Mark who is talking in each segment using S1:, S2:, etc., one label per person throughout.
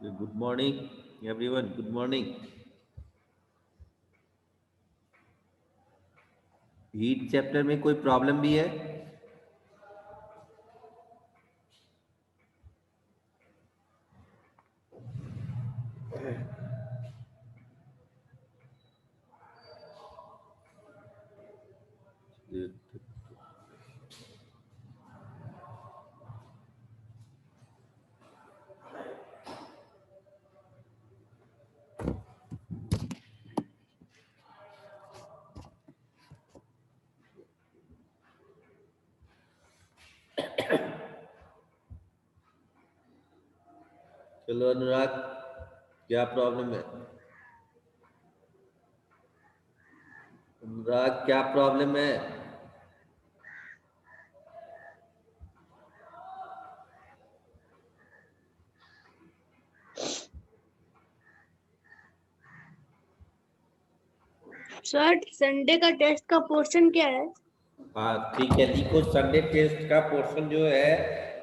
S1: Good morning, everyone. Good morning. Heat chapter में कोई problem भी है? चलो अनुराग, क्या प्रॉब्लम है? अनुराग, क्या प्रॉब्लम है?
S2: सर संडे का टेस्ट का पोर्शन क्या है?
S1: हाँ ठीक है, लिखो संडे टेस्ट का पोर्शन जो है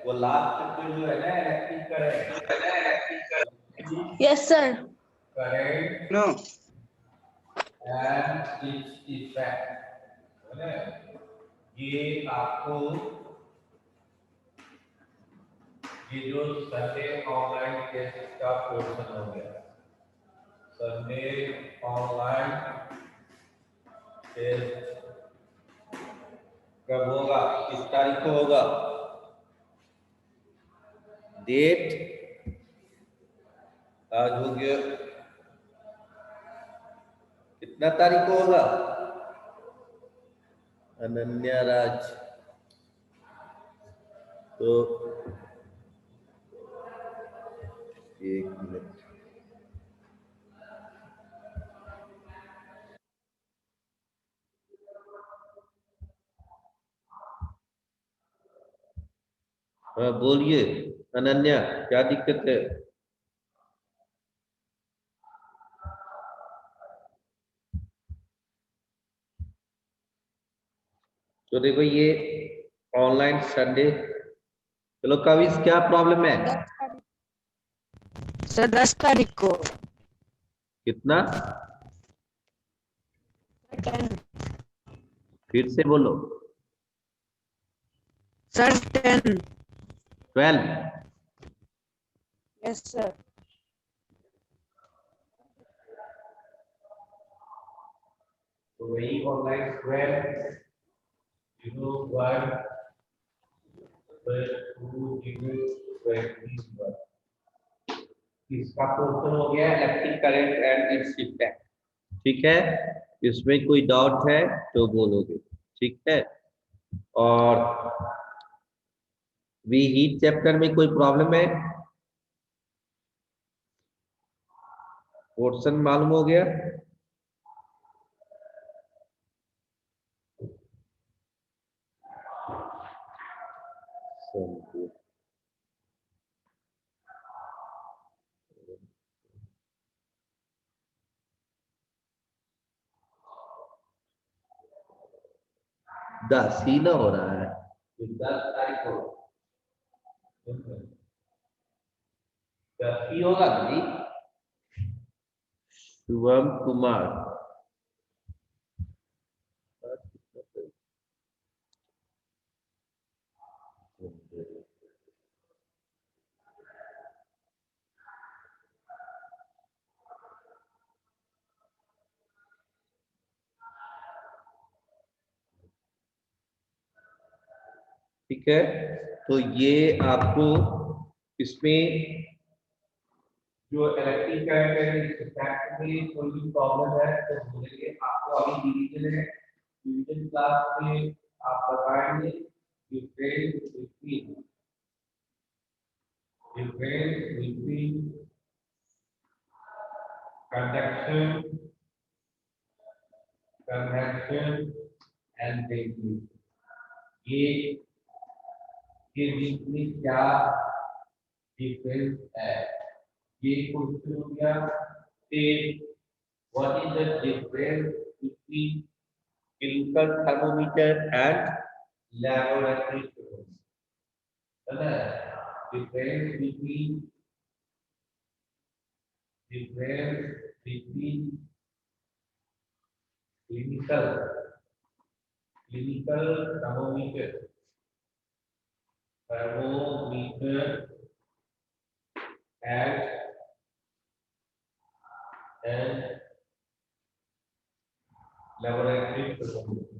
S1: वो लास्ट चैप्टर जो है ना electric current.
S2: Yes sir.
S1: Current
S3: No.
S1: And its effect है ना? ये आपको ये जो संडे ऑनलाइन टेस्ट का पोर्शन हो गया, संडे ऑनलाइन टेस्ट कब होगा, किस तारीख को होगा? डेट आज हो गया, कितना तारीख को होगा? अनन्या राज, तो एक मिनट, हाँ बोलिए अनन्या, क्या दिक्कत है? तो देखो ये ऑनलाइन संडे, चलो कविस क्या प्रॉब्लम है?
S2: सर 10 तारीख को।
S1: कितना?
S2: 10।
S1: फिर से बोलो।
S2: सर 10।
S1: 12।
S2: Yes sir.
S1: तो वही ऑनलाइन 12 0 1 2 0 21, इसका पोर्शन हो गया electric current and its effect. ठीक है, इसमें कोई डाउट है तो बोलोगे, ठीक है? और वी हीट चैप्टर में कोई प्रॉब्लम है? पोर्शन मालूम हो गया? दस ही ना हो रहा है, 10 तारीख को 10 ही होगा जी। शुभम कुमार, ठीक है? तो ये आपको इसमें जो इलेक्ट्रिक करंट है इफेक्ट में कोई भी प्रॉब्लम है तो बोलेंगे, आपको अभी डिवीजन है, डिवीजन क्लास में आप बताएंगे difference between conduction convection and basic, ये के बीच में क्या डिफरेंस है, ये क्वेश्चन हो गया। फिर what is the difference between chemical thermometer and laboratory thermometer, है ना? Difference between difference between clinical thermometer and laboratory thermometer.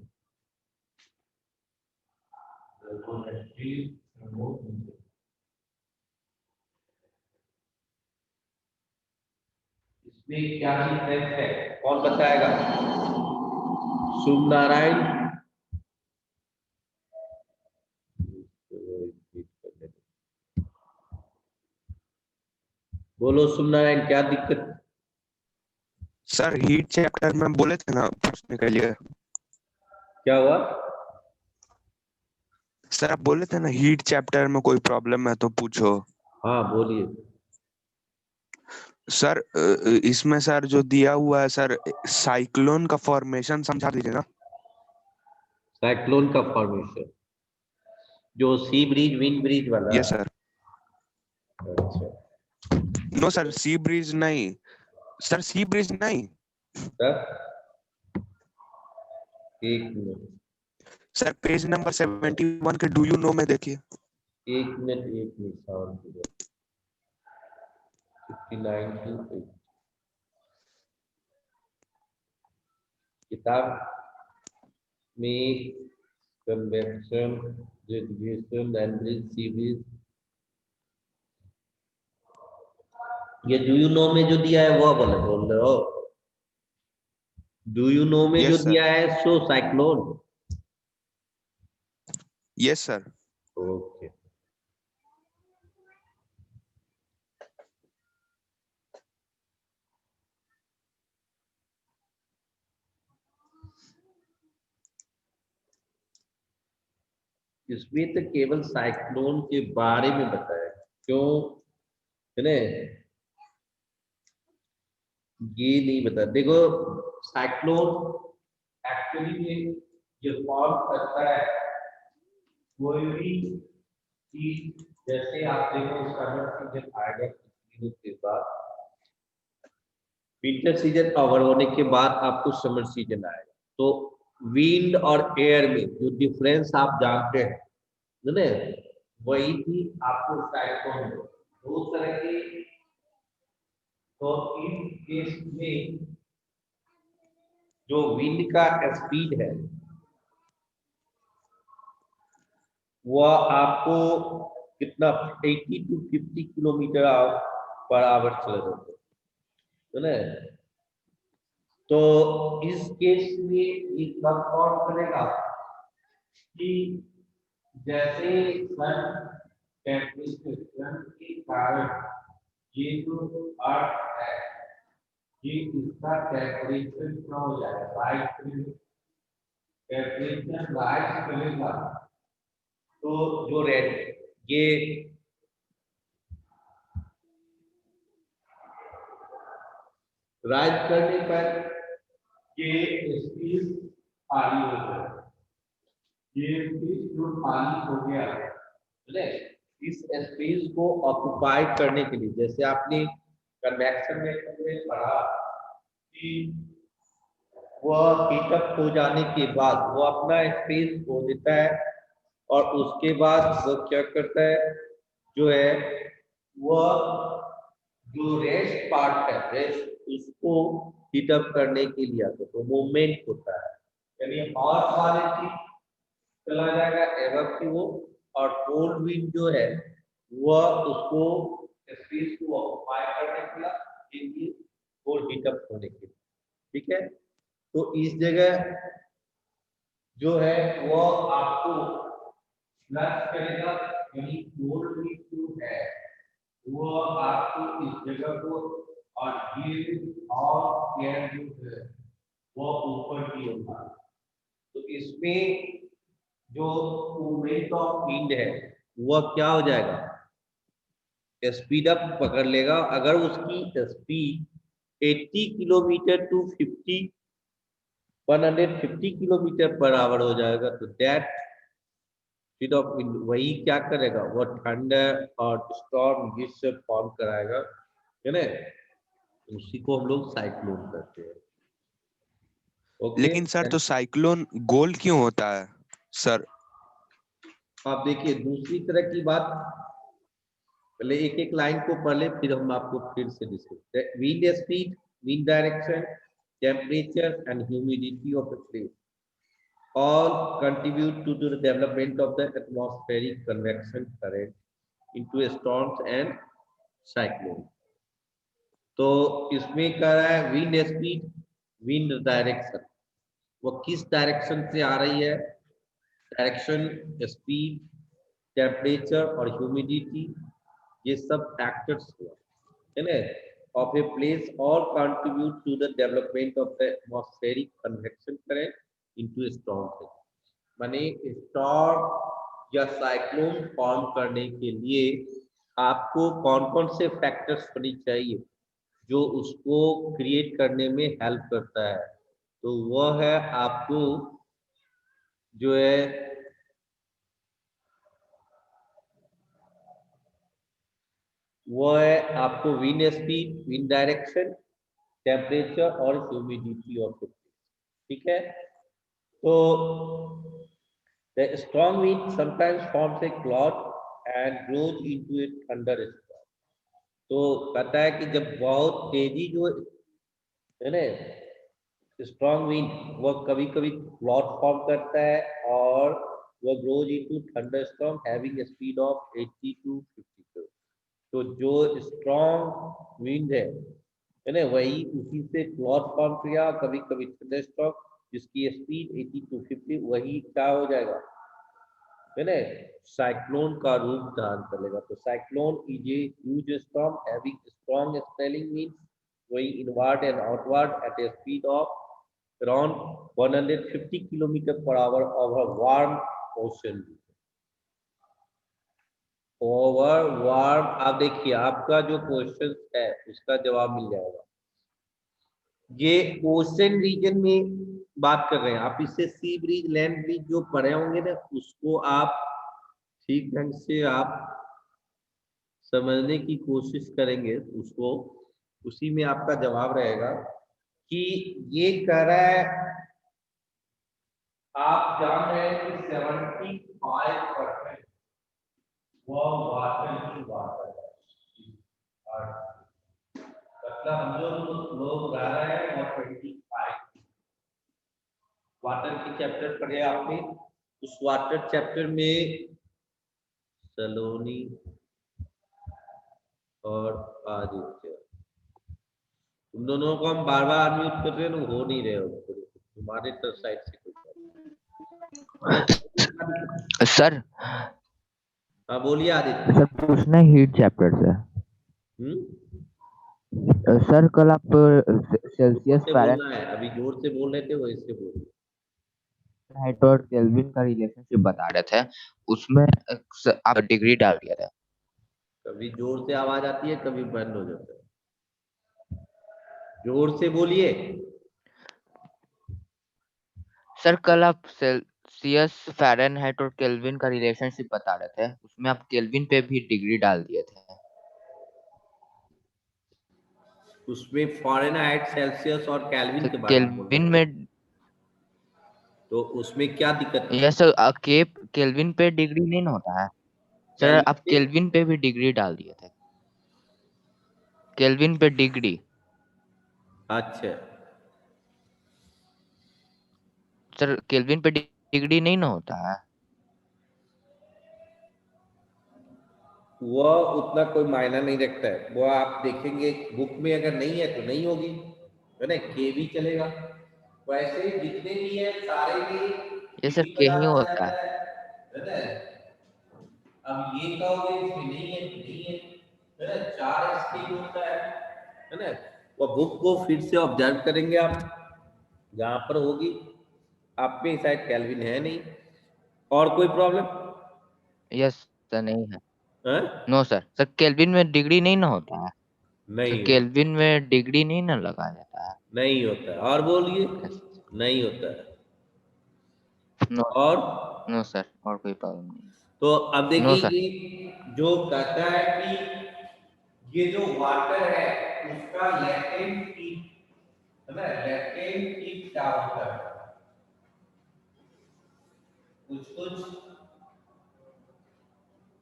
S1: इसमें क्या डिफरेंस है, कौन बताएगा? शुभ नारायण। बोलो शुभ नारायण, क्या दिक्कत?
S3: सर हीट चैप्टर में बोले थे ना पूछने के लिए।
S1: क्या हुआ?
S3: सर आप बोले थे ना हीट चैप्टर में कोई प्रॉब्लम है तो पूछो।
S1: हाँ बोलिए।
S3: सर इसमें सर जो दिया हुआ है सर, साइक्लोन का फॉर्मेशन समझा दीजिए ना।
S1: साइक्लोन का फॉर्मेशन, जो सी ब्रिज विंड ब्रिज वाला?
S3: Yes sir.
S1: अच्छा,
S3: नो सर, सी ब्रिज नहीं सर, सी ब्रिज नहीं
S1: तब एक मिनट,
S3: सर। पेज नंबर 71 के डू यू नो में देखिए।
S1: एक मिनट साउंड 59 to 8 किताब में कन्वेक्शन, रेडिएशन एंड सीरीज, ये डू यू नो में जो दिया है वो बोल रहे हो? डू यू नो में जो
S3: यस सर।
S1: दिया है सो साइक्लोन।
S3: Yes sir.
S1: ओके, इसमें तो केवल साइक्लोन के बारे में बताया, क्यों है ना? ये नहीं बता। देखो साइक्लोन एक्चुअली में ये फॉर्म करता है कोई भी चीज, जैसे आप देखो समर सीजन आएगा कुछ दिनों के बाद, विंटर सीजन ओवर होने के बाद आपको समर सीजन आएगा, तो विंड और एयर में जो डिफरेंस आप जानते हैं है ना, वही भी आपको साइक्लोन दो तरह के। तो इस केस में जो विंड का स्पीड है वह आपको कितना 80 to 50 किलोमीटर पर आवर चले जाते है ना। तो इस केस में ये कब कौन करेगा कि जैसे सन टेम्परेचर के कारण ये जो अर्थ है ये इसका टेम्परेचर क्या हो जाएगा, राइज टेम्परेचर राइज करेगा, तो जो रेड ये राइज करने पर ये स्पेस खाली हो जाएगा, ये स्पेस जो खाली हो गया है इस स्पेस को ऑक्युपाई करने के लिए, जैसे आपने कन्वेक्शन में पढ़ा कि वह हीटअप हो जाने के बाद वो अपना स्पेस खो देता है और उसके बाद वो क्या करता है जो है वह जो रेस्ट पार्ट है रेस्ट उसको हीटअप करने के लिए आता है, तो मूवमेंट होता है, यानी हॉट वाले चीज चला जाएगा एवं की वो, और कोल्ड विंड जो है वह उसको स्पेस को ऑक्युपाई करने के लिए और हीटअप होने के लिए, ठीक है। तो इस जगह जो है वो आपको प्लस करेगा, यानी कोल्ड विंड जो है वो आपको इस जगह को, और ये और एयर जो है वो ऊपर की होगा, तो इसमें जो मूवमेंट ऑफ विंड है वह क्या हो जाएगा, स्पीड अप पकड़ लेगा। अगर उसकी speed 80 kilometre to 150 kilometre per hour हो जाएगा, तो दैट स्पीड ऑफ विंड वही क्या करेगा, वो थंडर और स्टॉर्म ये सब फॉर्म कराएगा, है ना। उसी को हम लोग साइक्लोन कहते हैं। ओके,
S3: लेकिन सर तो साइक्लोन गोल क्यों होता है सर?
S1: आप देखिए दूसरी तरह की बात, पहले एक एक लाइन को पढ़ले फिर हम आपको फिर से discuss. Wind speed, wind direction, temperature and humidity of the place all contribute to the development of the atmospheric convection current into storms and cyclones। तो इसमें कह रहा है विंड स्पीड, विंड डायरेक्शन, वो किस डायरेक्शन से आ रही है, डायरेक्शन, स्पीड, टेम्परेचर और ह्यूमिडिटी, ये सब फैक्टर्स हुआ है ना, of a place all contribute to the development of the atmospheric convection current into storm. माने स्टॉर्म या साइक्लोन फॉर्म करने के लिए आपको कौन कौन से फैक्टर्स होनी चाहिए जो उसको क्रिएट करने में हेल्प करता है, तो वह है आपको जो है वो है आपको wind speed, wind direction, temperature और ह्यूमिडिटी ऑफ द प्लेस। ठीक है, तो the strong wind sometimes forms a cloud and grows into A thunderstorm. तो कहता है कि जब बहुत तेजी जो है ना स्ट्रॉन्ग विंड, वह कभी कभी क्लाउड फॉर्म करता है और वह grows into thunderstorm having speed of 80 to 50। तो जो स्ट्रॉन्ग विंड है ना, वही उसी से क्लाउड फॉर्म किया, कभी कभी थंडरस्टॉर्म जिसकी स्पीड 80 to 50, वही क्या हो जाएगा है ना, साइक्लोन का रूप धारण कर लेगा। तो cyclone is a huge storm having strong spelling means going inward and outward at a speed of around 150 kilometre per hour over warm ocean. Over warm, आप देखिए आपका जो क्वेश्चन है उसका जवाब मिल जाएगा। ये ओशन रीजन में बात कर रहे हैं, आप इससे सी ब्रिज, लैंड ब्रिज जो पढ़े होंगे ना, उसको आप ठीक ढंग से आप समझने की कोशिश करेंगे उसको, उसी में आपका जवाब रहेगा कि ये कह रहा है आप जान रहे हैं कि 75% वो वाटर की वाटर है, मतलब हम लोग रह रहे हैं और 25 वाटर की चैप्टर पढ़े आपने। उस वाटर चैप्टर में सलोनी और आदित्य, तुम दोनों को हम बार बार अनम्यूट कर रहे हैं ना, हो नहीं रहे हो, तुम्हारे तरफ साइड से कुछ
S4: सर
S1: हाँ बोलिए आदित्य।
S4: सर पूछना हीट चैप्टर से। सर कल आप सेल्सियस
S1: से बोलना है, अभी जोर से बोल रहे थे वैसे बोलिए।
S4: फ़ारेनहाइट और केल्विन का रिलेशनशिप बता रहे थे, उसमें आप डिग्री डाल दिया था।
S1: कभी जोर से आवाज आती है, कभी बंद हो जाता है, जोर से बोलिए।
S4: सर कल आप सेल्सियस, फ़ारेनहाइट और केल्विन का रिलेशनशिप बता रहे थे, उसमें आप केल्विन पे भी डिग्री डाल दिए थे।
S1: उसमें फ़ारेनहाइट, सेल्सियस और केल्विन
S4: तो
S1: के बारे में बोल
S4: केल्विन
S1: रहे थे,
S4: में
S1: तो उसमें क्या दिक्कत थी?
S4: यस केल्विन पे डिग्री नहीं ना होता है सर,
S1: केल्विन
S4: आप
S1: पे?
S4: केल्विन पे भी डिग्री डाल दिए थे। केल्विन पे डिग्री,
S1: अच्छा,
S4: सर केल्विन पे डिग्री नहीं ना होता है।
S1: वह उतना कोई मायना नहीं रखता है, वो आप देखेंगे बुक में अगर नहीं है तो नहीं होगी, है ना, के भी चलेगा। वैसे जितने भी है सारे में
S4: ये सर
S1: डिग्री
S4: के
S1: पता
S4: ही
S1: चल
S4: होता
S1: जाता
S4: है।
S1: है ना। अब ये कहोगे इसमें नहीं है तो नहीं है ना, चार स्केल होता है ना। वो बुक को फिर से ऑब्जर्व करेंगे आप, जहाँ पर होगी आप पे शायद केल्विन है नहीं। और कोई प्रॉब्लम
S4: यस सर नहीं है।
S1: है?
S4: नो सर, सर केल्विन में डिग्री नहीं ना होता है। सर
S1: नहीं हो,
S4: केल्विन में डिग्री नहीं ना लगाया जाता है।
S1: नहीं होता है, और बोलिए
S4: यस
S1: नहीं होता है।
S4: नो,
S1: और
S4: नो सर और कोई प्रॉब्लम नहीं।
S1: तो अब
S4: नो
S1: देखिए
S4: सर
S1: ये जो कहता है कि ये जो वाटर है उसका इसका लेटेंट हीट है ना, लेटेंट हीट क्या होता है, कुछ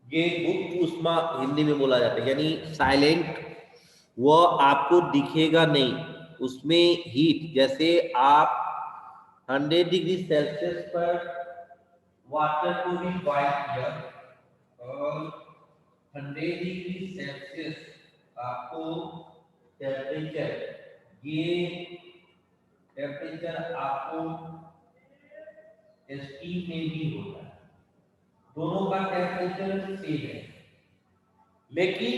S1: ये गुप्त ऊष्मा हिंदी में बोला जाता है, यानी साइलेंट, वो आपको दिखेगा नहीं, उसमें हीट, जैसे आप 100 डिग्री सेल्सियस पर वाटर को भी बॉइल किया और 100 डिग्री सेल्सियस आपको टेम्परेचर, ये टेम्परेचर आपको स्टीम में भी होता है, दोनों का टेम्परेचर सेम है, लेकिन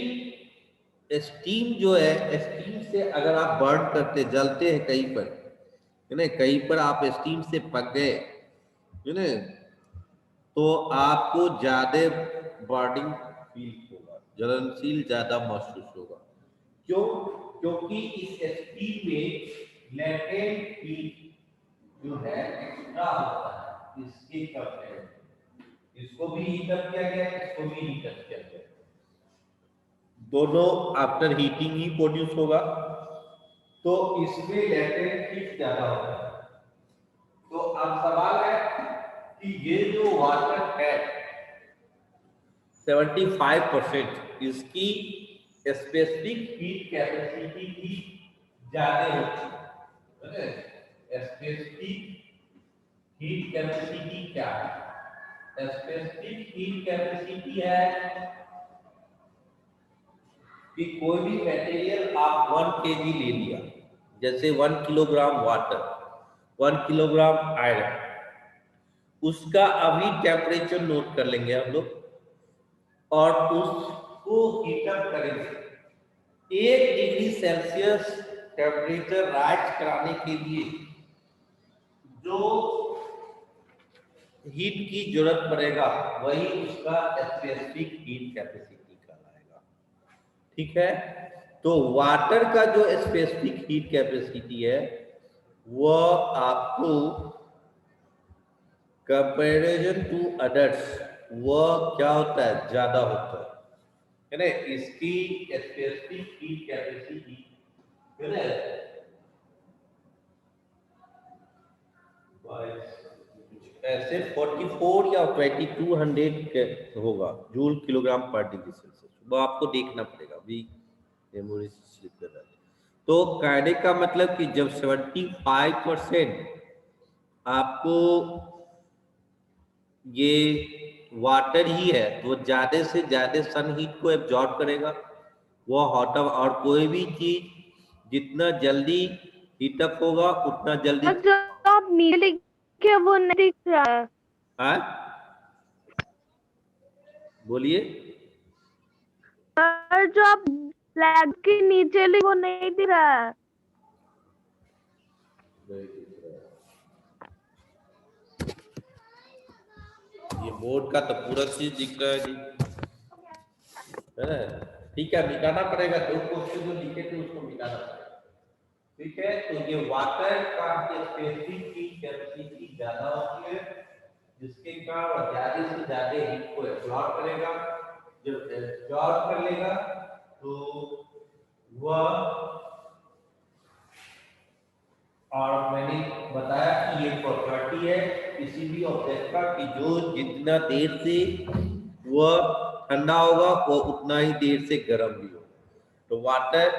S1: स्टीम जो है, स्टीम से अगर आप बर्न करते, जलते हैं कहीं पर, है ना, कहीं पर आप स्टीम से पक गए, है ना, तो आपको ज्यादा बर्निंग फील होगा, ज्वलनशील ज्यादा महसूस होगा। क्यों? क्योंकि इस स्टीम में लेटेंट हीट जो है एक्स्ट्रा होता है, इसके कंपेयर, इसको भी हीटअप किया गया, इसको भी हीटअप किया गया, दोनों आफ्टर हीटिंग ही प्रोड्यूस होगा, तो इसमें लेटेंट हीट ज्यादा होता है। तो अब सवाल है कि ये जो वाटर है 75%, इसकी स्पेसिफिक हीट कैपेसिटी भी ज्यादा होती है। स्पेसिफिक हीट कैपेसिटी क्या है? स्पेसिफिक हीट कैपेसिटी है कि कोई भी मटेरियल आप 1 kg ले लिया, जैसे 1 किलोग्राम वाटर, 1 किलोग्राम आयरन, उसका अभी टेम्परेचर नोट कर लेंगे हम लोग और उसको हीटअप करेंगे 1 डिग्री सेल्सियस टेम्परेचर राइज कराने के लिए जो हीट की जरूरत पड़ेगा, वही उसका स्पेसिफिक हीट कैपेसिटी कहलाएगा। ठीक है, तो वाटर का जो स्पेसिफिक हीट कैपेसिटी है वह आपको कंपैरिजन टू अदर्स वह क्या होता है, ज्यादा होता है ना, इसकी स्पेसिफिक हीट कैपेसिटी है ना, ऐसे 44 या 2200 होगा जूल किलोग्राम पर डिग्री सेल्सियस, वो आपको देखना पड़ेगा, अभी मेमोरी से स्लिप कर रहा है। तो कहने का मतलब कि जब 75% आपको ये वाटर ही है, तो ज्यादा से ज्यादा सन हीट को एब्जॉर्ब करेगा, वो हॉट, और कोई भी चीज जितना जल्दी हीटअप होगा उतना जल्दी।
S2: जो आप नीचे लिखे वो नहीं दिख रहा है।
S1: हाँ बोलिए।
S2: और जो आप फ्लैग के नीचे लिखे वो नहीं दिख रहा है।
S1: ये बोर्ड का तो पूरा चीज दिख रहा है जी, है ना। ठीक है, मिटाना पड़ेगा, जो क्वेश्चन जो लिखे थे उसको मिटाना पड़ेगा। ठीक है, तो ये वाटर का स्पेसिफिक हीट कैपेसिटी ज्यादा होती है, जिसके कारण ज्यादा से ज्यादा हीट को एब्जॉर्ब करेगा, जब एब्जॉर्ब कर लेगा तो वह, और मैंने बताया कि ये प्रॉपर्टी है किसी भी ऑब्जेक्ट का कि जो जितना देर से वह ठंडा होगा वो उतना ही देर से गर्म भी होगा। तो वाटर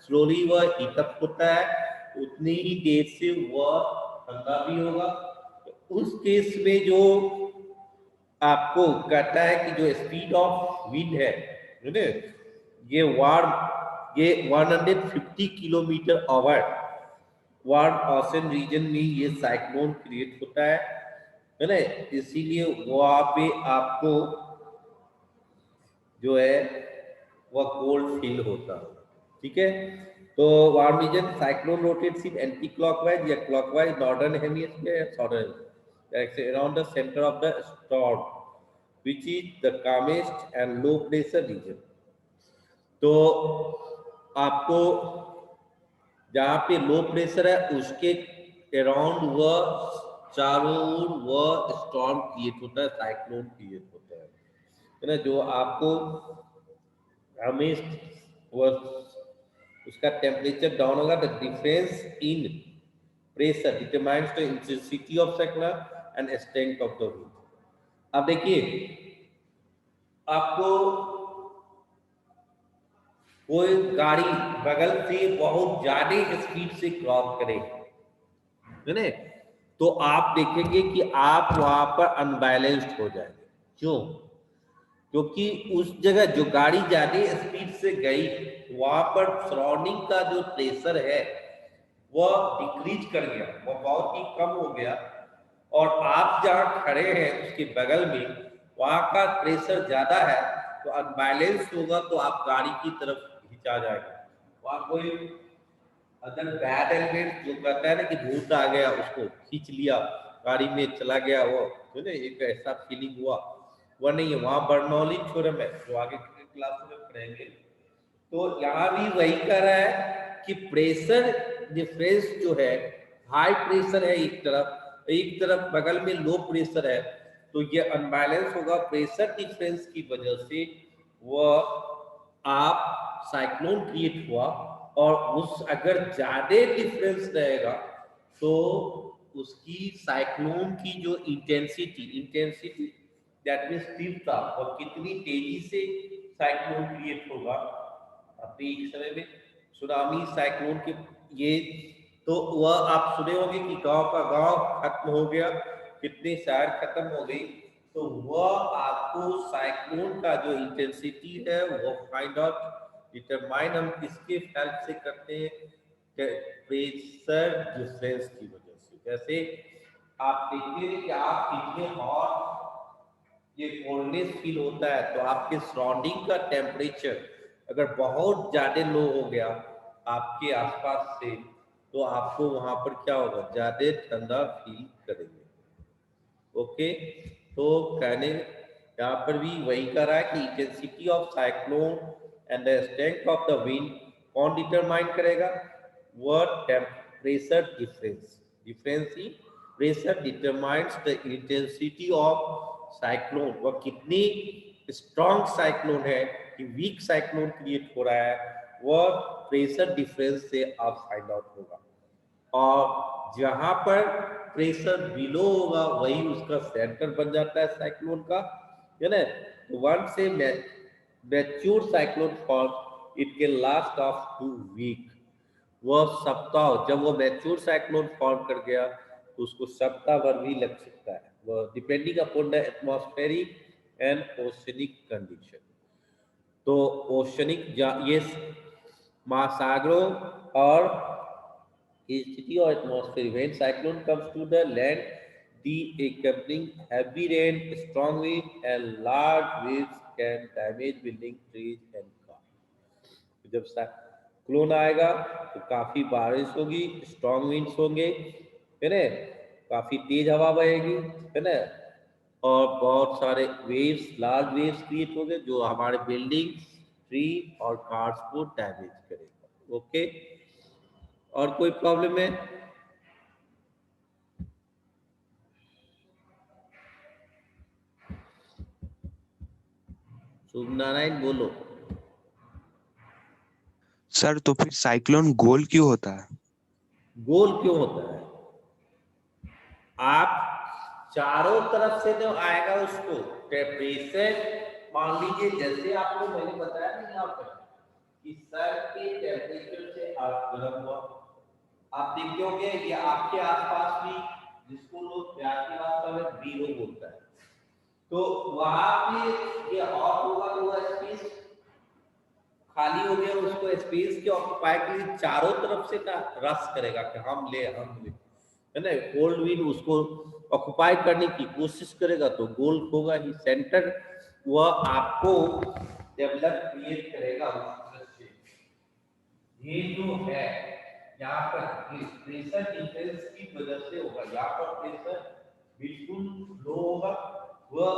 S1: स्लोली वह हीटअप होता है, उतनी ही देर से वह ठंडा भी होगा। तो उस केस में जो आपको कहता है कि जो स्पीड ऑफ विंड है ना, ये वार्म, ये 150 kilometre hour warm ocean region में ये साइक्लोन क्रिएट होता है ना, इसीलिए वहां पे आपको जो है वह कोल्ड फील होता है। ठीक है, तो वार्म रीजन साइक्लोन रोटेट्स इन एंटी क्लॉकवाइज या क्लॉकवाइज, नॉर्दर्न हेमिस्फीयर या southern direction around the centre of the storm which is the calmest and low pressure region। तो आपको जहाँ पे लो प्रेशर है उसके अराउंड वह चारों ओर वह स्टॉर्म क्रिएट होता है, साइक्लोन क्रिएट होता है ना, जो आपको हमें वह उसका टेम्परेचर डाउन होगा, the difference in pressure determines the intensity of cyclone and strength of the wind. अब देखिए, आपको कोई गाड़ी बगल से बहुत ज्यादा स्पीड से क्रॉस करे, है ना, तो आप देखेंगे कि आप वहां पर अनबैलेंस्ड हो जाएंगे। क्यों? क्योंकि उस जगह जो गाड़ी ज्यादा स्पीड से गई, वहां पर सराउंडिंग का जो प्रेशर है वह डिक्रीज कर गया, वह बहुत ही कम हो गया, और आप जहाँ खड़े हैं उसके बगल में वहां का प्रेशर ज्यादा है, तो अनबैलेंस होगा, तो आप गाड़ी की तरफ खिंचा जाएगा। वहां कोई अदर बैड एलिमेंट जो कहता है ना कि भूत आ गया, उसको खींच लिया, गाड़ी में चला गया, वो जो ना एक ऐसा फीलिंग हुआ, वह नहीं है। वहां बर्नौली थ्योरम है जो आगे के क्लास में पढ़ेंगे, तो यहाँ भी वही कह रहा है कि प्रेशर डिफरेंस जो है, हाई प्रेशर है एक तरफ बगल में लो प्रेशर है, तो ये अनबैलेंस होगा प्रेशर डिफरेंस की वजह से, वह आप साइक्लोन क्रिएट हुआ। और उस अगर ज्यादा डिफरेंस रहेगा तो उसकी साइक्लोन की जो इंटेंसिटी दैट मीन्स तीव्रता, और कितनी तेजी से साइक्लोन क्रिएट होगा। अपने एक समय में सुनामी साइक्लोन के ये, तो वह आप सुने होंगे कि गांव का गांव खत्म हो गया, कितने शहर खत्म हो गई, तो वह आपको साइक्लोन का जो इंटेंसिटी है वो फाइंड आउट डिटरमाइन हम किसके हेल्प से करते हैं, प्रेशर डिफरेंस की वजह से। जैसे आप देखिए कि आप कितने हॉट ये कोल्डनेस फील होता है, तो आपके सराउंडिंग का टेम्परेचर अगर बहुत ज्यादा लो हो गया आपके आसपास से, तो आपको वहां पर क्या होगा, ज्यादा ठंडा फील करेंगे। ओके, तो कहने यहाँ पर भी वही कर रहा है कि intensity of cyclone and the strength of the wind कौन डिटरमाइन करेगा, वह temperature difference he pressure determines the intensity of cyclone, वह कितनी स्ट्रॉन्ग साइक्लोन है कि वीक साइक्लोन क्रिएट हो रहा है, वह प्रेशर डिफरेंस से आप फाइंड आउट होगा। और जहां पर प्रेशर बिलो होगा वही उसका सेंटर बन जाता है साइक्लोन का, है ना। तो वन से mature cyclone form it can last of 2 week. वह सप्ताह, जब वो मैच्योर साइक्लोन फॉर्म कर गया तो उसको सप्ताह भर भी लग सकता है, वह depending upon the atmospheric and oceanic condition. तो ओशनिक ये महासागरों और स्थिति और atmosphere, when cyclone comes to the land, the accompanying heavy rain, strong wind and large waves can damage building, trees and cars। तो जब साइक्लोन आएगा तो काफी बारिश होगी, स्ट्रॉन्ग विंड्स होंगे, है ना, काफी तेज हवा बहेगी, है ना, और बहुत सारे वेव्स, लार्ज वेव्स क्रिएट होंगे जो हमारे बिल्डिंग, ट्री और कार्स को डैमेज करेगा। ओके, और कोई प्रॉब्लम है? शुभ नारायण बोलो।
S3: सर तो फिर साइक्लोन गोल क्यों होता है?
S1: गोल क्यों होता है? आप चारों तरफ से जो आएगा उसको टेम्परेचर, मान लीजिए जैसे आपको मैंने बताया ना यहाँ पर कि सर के टेम्परेचर से आप गर्म हुआ, आप देखते होंगे ये आपके आसपास भी, जिसको लोग प्यार की भाषा में बीरो बोलता है, तो वहां पे ये हॉट होगा तो वह स्पेस खाली हो गया, उसको स्पेस के ऑक्यूपाई के लिए चारों तरफ से ना रश करेगा कि हम ले, है ना। कोल्ड विंड उसको ऑक्यूपाई करने की कोशिश करेगा तो गोल होगा ही, सेंटर वह आपको डेवलप क्रिएट करेगा उस तरह से। ये जो है यहाँ पर प्रेशर डिफरेंस की वजह से होगा, यहाँ पर प्रेशर बिल्कुल लो होगा, वह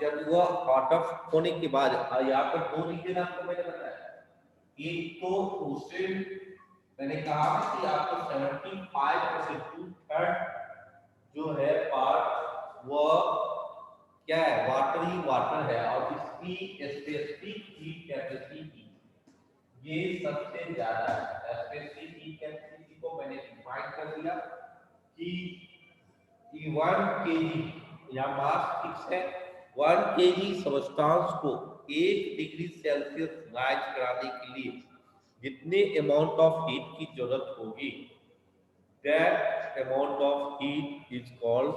S1: जब वह हॉट ऑफ होने के बाद, यहाँ पर 2 रीजन आपको मैंने बताया, एक तो ओशन, मैंने कहा कि आपको 75% 2/3 जो है पार्ट वह क्या है, वाटर ही वाटर है, और इसकी स्पेसिफिक हीट कैपेसिटी ये सबसे ज्यादा है। स्पेसिफिक हीट कैपेसिटी को मैंने डिफाइन कर दिया कि 1 kg या मास फिक्स है। 1 kg सबस्टांस को 1 डिग्री सेल्सियस राइज कराने के लिए जितने अमाउंट ऑफ हीट की जरूरत होगी, that amount of heat is called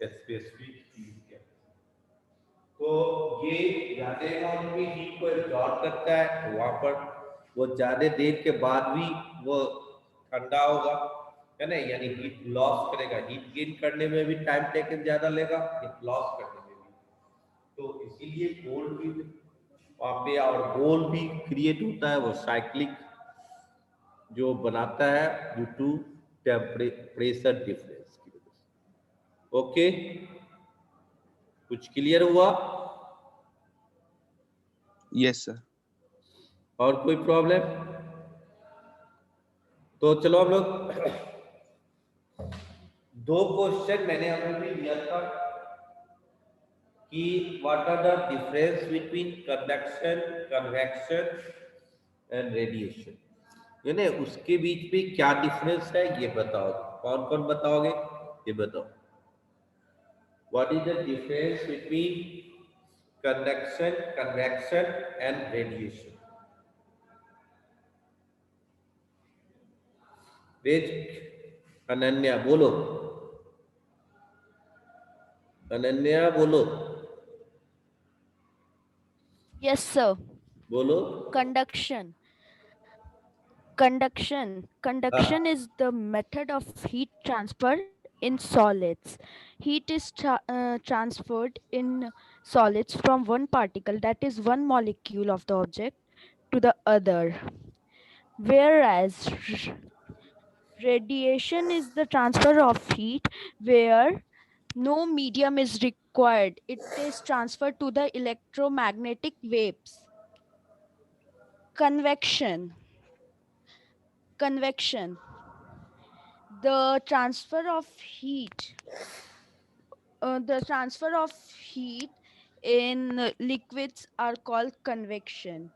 S1: a specific heat capacity। तो ये ज्यादा अमाउंट में हीट को एब्जॉर्ब करता है, तो वहां पर वो ज्यादा देर के बाद भी वो ठंडा होगा, है ना, यानी हीट लॉस करेगा। हीट गेन करने में भी टाइम टेकन ज्यादा लेगा, हीट लॉस करने में भी। तो इसीलिए कोल्ड भी वहाँ पे और होल भी क्रिएट होता है, वो साइक्लिक जो बनाता है ड्यू टू टेम्परेचर डिफरेंस की वजह से। ओके, कुछ क्लियर हुआ?
S3: Yes sir.
S1: और कोई प्रॉब्लम? तो चलो हम लोग दो क्वेश्चन मैंने अभी भी लिया था कि what are the difference between conduction, convection and radiation, यानी उसके बीच में क्या डिफरेंस है ये बताओ। कौन कौन बताओगे? ये बताओ। What is the difference between conduction, convection and radiation? वेज अनन्या बोलो, अनन्या बोलो,
S5: Yes, sir.
S1: बोलो।
S5: Conduction. Conduction is the method of heat transfer in solids. Heat is transferred in solids from one particle, that is one molecule of the object, to the other. Whereas radiation is the transfer of heat where no medium is required. It is transferred to the electromagnetic waves. Convection, the transfer of heat in liquids are called convection.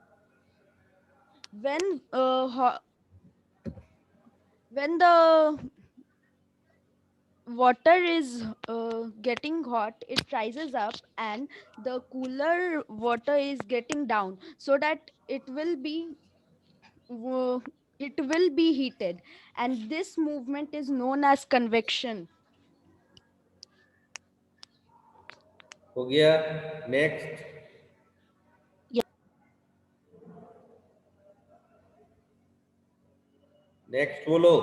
S5: When the water is getting hot, it rises up, and the cooler water is getting down, so that uh, it will be heated, and this movement is known as convection.
S1: हो गया? Next. Next बोलो।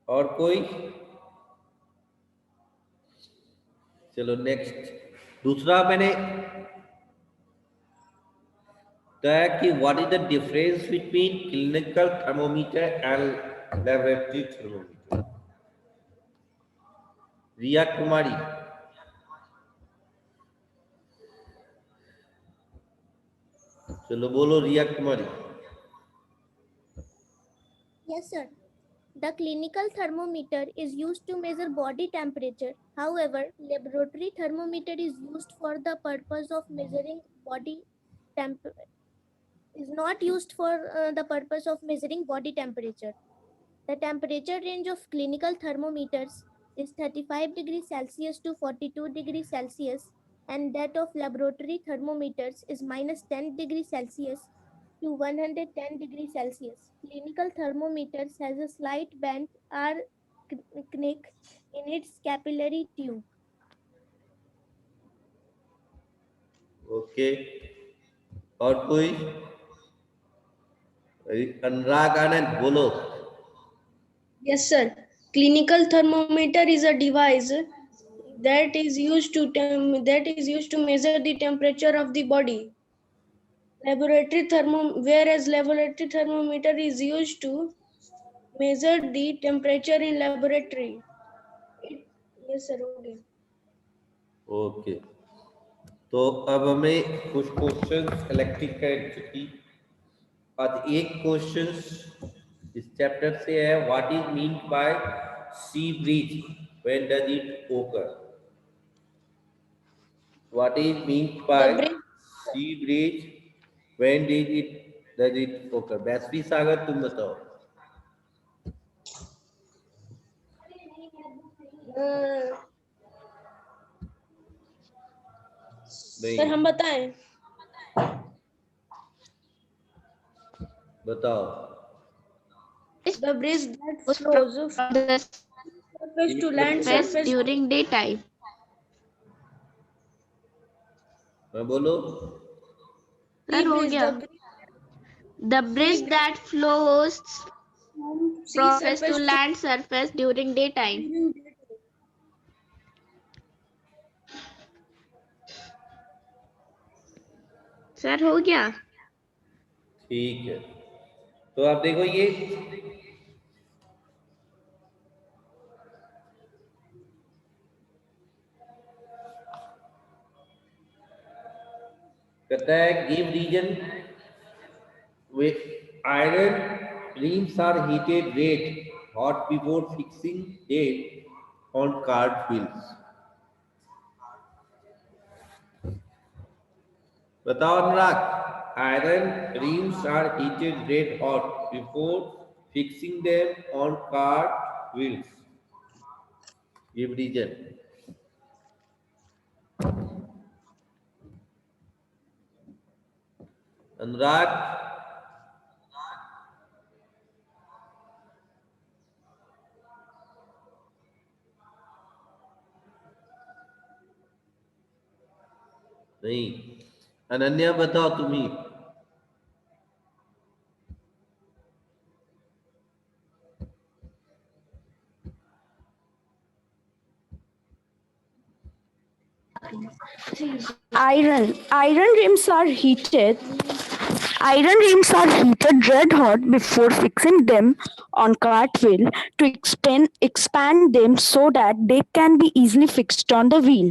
S1: और कोई? चलो next. दूसरा मैंने तय कि what is the difference between clinical thermometer and laboratory thermometer? Riya Kumari, चलो बोलो Riya Kumari.
S6: Yes, sir. The clinical thermometer is used to measure body temperature. However, laboratory thermometer is used for the purpose of measuring body temperature. Is not used for the purpose of measuring body temperature. The temperature range of clinical thermometers is 35 degrees Celsius to 42 degrees Celsius, and that of laboratory thermometers is -10 degrees Celsius to 110 degrees Celsius. Clinical thermometers has a slight bend or knick in its capillary tube.
S1: Okay, और कोई? अनुराग आनंद बोलो।
S2: Yes, sir. Clinical thermometer is a device that is used to measure the temperature of the body. Whereas laboratory thermometer is used to measure the temperature in laboratory. Yes, sir. Okay.
S1: Okay, तो अब हमें कुछ questions electric entity. आज एक question इस chapter से है, what is mean by sea breeze, when does it occur? What is mean by
S2: The bridge,
S1: sea breeze When does it occur? Vaishvi Sagar तुम बताओ.
S2: सर हम बताएं.
S1: बताओ.
S2: The bridge that flows from
S7: the
S2: surface to land
S7: surface
S2: surface.
S7: during daytime.
S1: मैं बोलो.
S7: Sir हो गया. The bridge that flows
S2: From sea
S7: from surface to
S2: surface
S7: land surface during daytime. Sir हो गया.
S1: ठीक है. तो आप देखो ये कहता है give reason with iron rims are heated red hot before fixing them on card wheels. बताओ अनुराग. Iron rims are heated red hot before fixing them on cart wheels. Give reason. अनुराग. नहीं. अनन्या बताओ तुम ही.
S5: Iron rims are heated. Iron rims are heated red hot before fixing them on cart wheel to expand them so that they can be easily fixed on the wheel.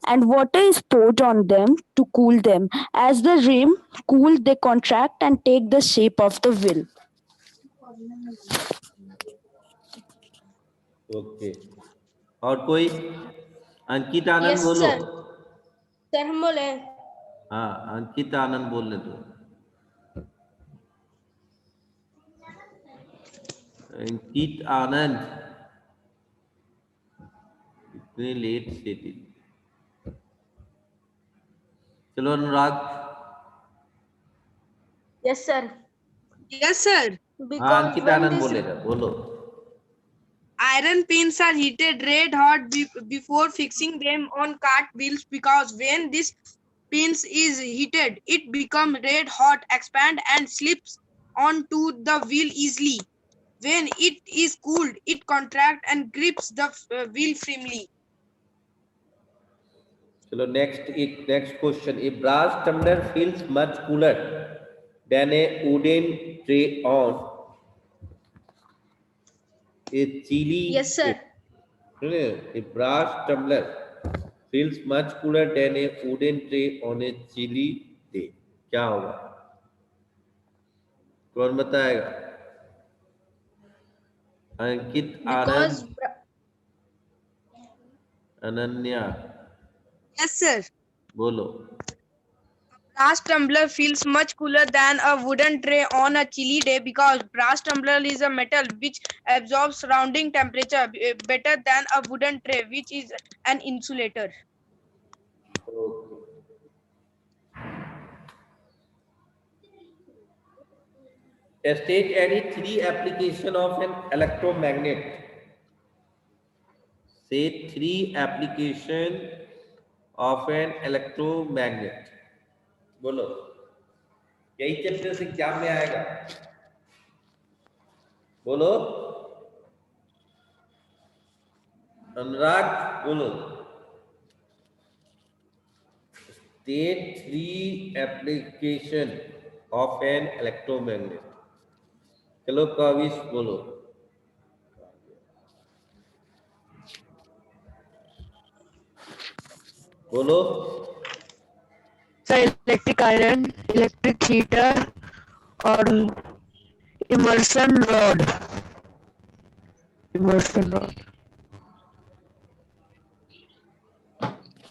S5: And water is poured on them to cool them. As the rim cool, they contract and take the shape of the wheel.
S1: Okay. और कोई? Ankit Anand
S2: Yes,
S1: बोलो.
S2: sir. Sir हम बोले.
S1: हाँ, अंकित आनंद बोलने दो. अंकित आनंद इतने late से थी. चलो अनुराग.
S2: Yes, sir.
S8: Yes, sir.
S1: हाँ,
S2: Because
S1: Ankit
S2: when
S1: Anand
S2: this
S1: बोलेगा. बोलो.
S8: Iron pins are heated red hot before fixing them on cart wheels because when this pins is heated, it become red hot, expand and slips onto the wheel easily. When it is cooled, it contract and grips the wheel firmly.
S1: चलो next question. A brass tumbler feels much cooler than a wooden tray on a chilly.
S2: Yes, sir.
S1: A brass tumbler feels much cooler than a wooden tray on a chilly day. क्या होगा? कौन बताएगा? अंकित
S2: because
S1: Anand. Ananya
S8: Yes, sir.
S1: बोलो.
S8: Brass tumbler feels much cooler than a wooden tray on a chilly day because brass tumbler is a metal which absorbs surrounding temperature better than a wooden tray, which is an insulator.
S1: State any 3 application of an electromagnet. Say 3 application of an electromagnet. बोलो. यही chapter से exam में आएगा. बोलो. अनुराग बोलो. State 3 application of an electromagnet. चलो काविश बोलो. बोलो.
S9: Sir electric iron, electric heater और इमर्सन रॉड.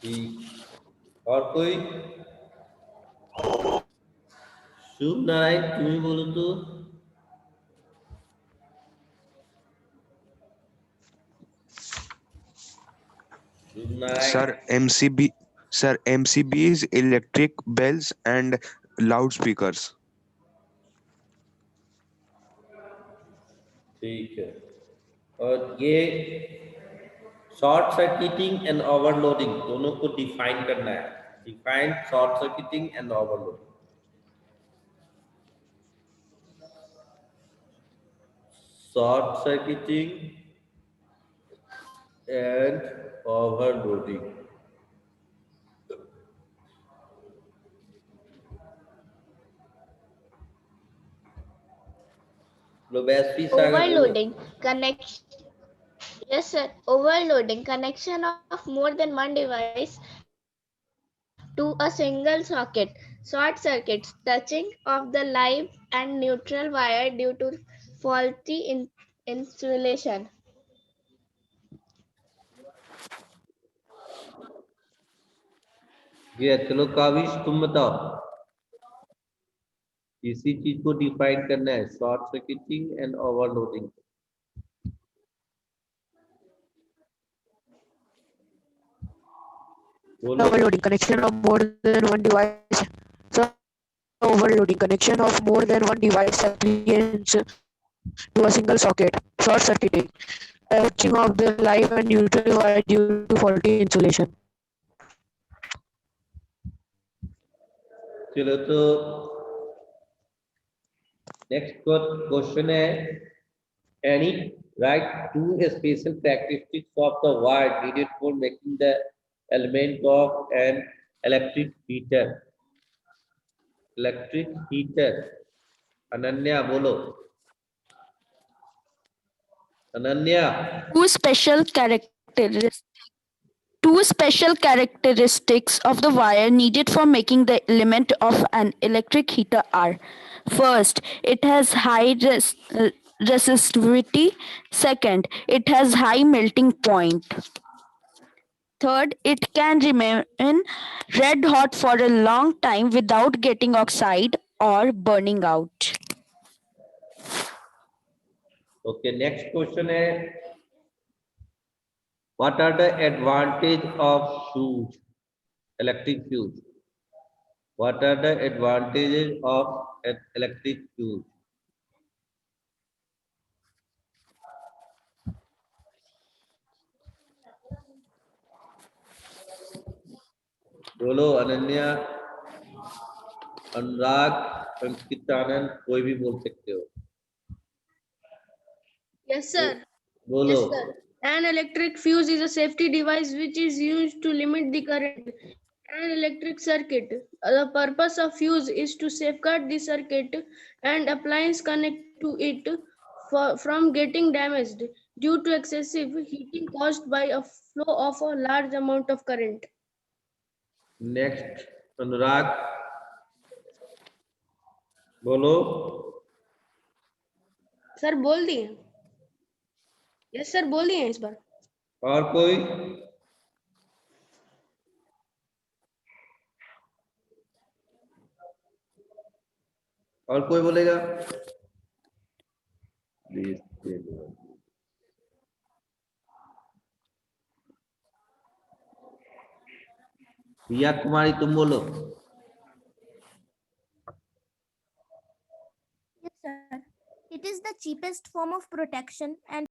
S1: ठीक. और कोई? शुभ नारायण तुम्हें बोलो तो शुभ Narayan
S3: Sir, MCBs, electric bells and loudspeakers.
S1: ठीक है और ये शॉर्ट सर्किटिंग एंड ओवरलोडिंग दोनों को डिफाइन करना है define short circuiting and overloading short circuiting and overloading
S7: Overloading connection. Yes, sir. Overloading connection of more than one device to a single socket. Short circuits, touching of the live and neutral wire due to faulty insulation.
S1: ये चलो काविश तुम बताओ इसी चीज को define करना है short circuiting and overloading
S9: Overloading connection of more than one device. So overloading connection of more than one device appliance to a single socket. Short circuiting. Touching of the live and neutral wire due to faulty insulation.
S1: चलो तो next question है any write two special characteristics of the wire needed for making the element of an electric heater Ananya बोलो Ananya
S5: Two special characteristics of the wire needed for making the element of an electric heater are: first, it has high resistivity; second, it has high melting point; third, it can remain red hot for a long time without getting oxide or burning out.
S1: okay next question है what are the advantage of fuse electric fuse what are the advantages of an electric fuse बोलो अनन्या अनुराग अंकितानंद कोई भी बोल सकते हो
S2: Yes, sir.
S1: बोलो
S2: Yes, sir. An electric fuse is a safety device which is used to limit the current. An electric circuit. The purpose of fuse is to safeguard the circuit and appliance connect to it from getting damaged due to excessive heating caused by a flow of a large amount of current.
S1: Next Anurag बोलो
S2: sir बोल दिए yes sir बोल दिए इस बार
S1: और कोई बोलेगा रिया कुमारी तुम बोलो
S6: Yes, sir. It is the cheapest form of protection and